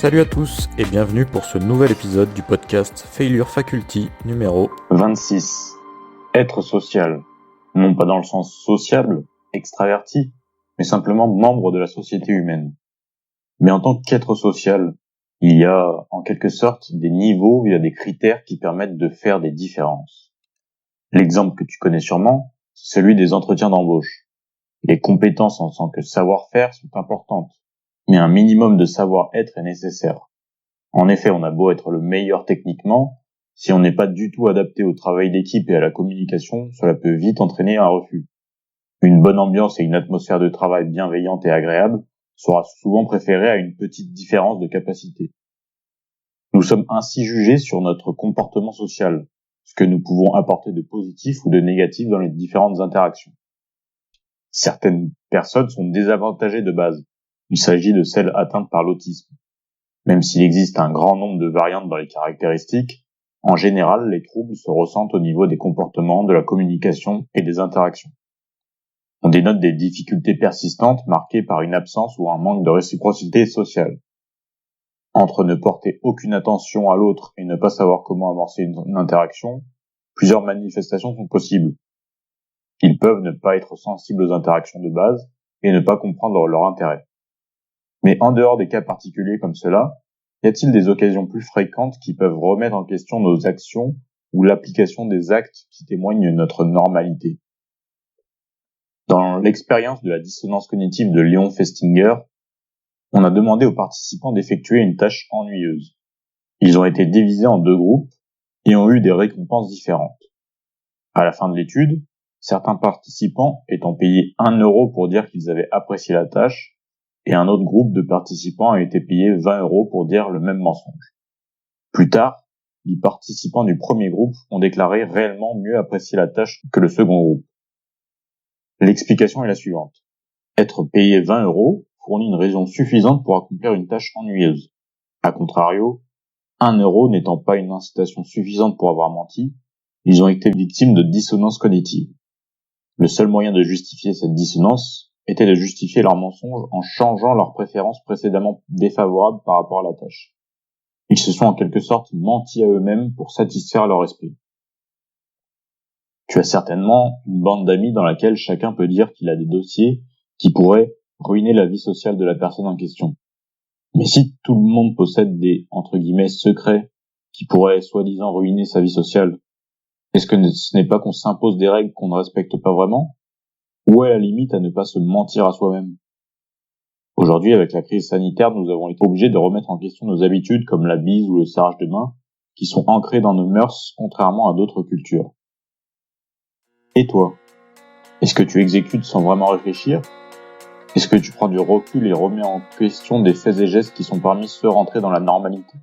Salut à tous et bienvenue pour ce nouvel épisode du podcast Failure Faculty numéro 26. Être social. Non pas dans le sens sociable, extraverti, mais simplement membre de la société humaine. Mais en tant qu'être social, il y a en quelque sorte des niveaux, il y a des critères qui permettent de faire des différences. L'exemple que tu connais sûrement, c'est celui des entretiens d'embauche. Les compétences en tant que savoir-faire sont importantes, mais un minimum de savoir-être est nécessaire. En effet, on a beau être le meilleur techniquement, si on n'est pas du tout adapté au travail d'équipe et à la communication, cela peut vite entraîner un refus. Une bonne ambiance et une atmosphère de travail bienveillante et agréable sera souvent préférée à une petite différence de capacité. Nous sommes ainsi jugés sur notre comportement social, ce que nous pouvons apporter de positif ou de négatif dans les différentes interactions. Certaines personnes sont désavantagées de base. Il s'agit de celles atteintes par l'autisme. Même s'il existe un grand nombre de variantes dans les caractéristiques, en général, les troubles se ressentent au niveau des comportements, de la communication et des interactions. On dénote des difficultés persistantes marquées par une absence ou un manque de réciprocité sociale. Entre ne porter aucune attention à l'autre et ne pas savoir comment amorcer une interaction, plusieurs manifestations sont possibles. Ils peuvent ne pas être sensibles aux interactions de base et ne pas comprendre leur intérêt. Mais en dehors des cas particuliers comme cela, y a-t-il des occasions plus fréquentes qui peuvent remettre en question nos actions ou l'application des actes qui témoignent de notre normalité? Dans l'expérience de la dissonance cognitive de Léon Festinger, on a demandé aux participants d'effectuer une tâche ennuyeuse. Ils ont été divisés en deux groupes et ont eu des récompenses différentes. À la fin de l'étude, certains participants étant payés 1 euro pour dire qu'ils avaient apprécié la tâche, et un autre groupe de participants a été payé 20 euros pour dire le même mensonge. Plus tard, les participants du premier groupe ont déclaré réellement mieux apprécier la tâche que le second groupe. L'explication est la suivante. Être payé 20 euros fournit une raison suffisante pour accomplir une tâche ennuyeuse. A contrario, 1 euro n'étant pas une incitation suffisante pour avoir menti, ils ont été victimes de dissonance cognitive. Le seul moyen de justifier cette dissonance était de justifier leur mensonge en changeant leurs préférences précédemment défavorables par rapport à la tâche. Ils se sont en quelque sorte menti à eux-mêmes pour satisfaire leur esprit. Tu as certainement une bande d'amis dans laquelle chacun peut dire qu'il a des dossiers qui pourraient ruiner la vie sociale de la personne en question. Mais si tout le monde possède des, entre guillemets, secrets qui pourraient soi-disant ruiner sa vie sociale, est-ce que ce n'est pas qu'on s'impose des règles qu'on ne respecte pas vraiment? Ou à la limite à ne pas se mentir à soi-même? Aujourd'hui, avec la crise sanitaire, nous avons été obligés de remettre en question nos habitudes comme la bise ou le serrage de main, qui sont ancrées dans nos mœurs contrairement à d'autres cultures. Et toi? Est-ce que tu exécutes sans vraiment réfléchir? Est-ce que tu prends du recul et remets en question des faits et gestes qui sont parmi ceux rentrés dans la normalité?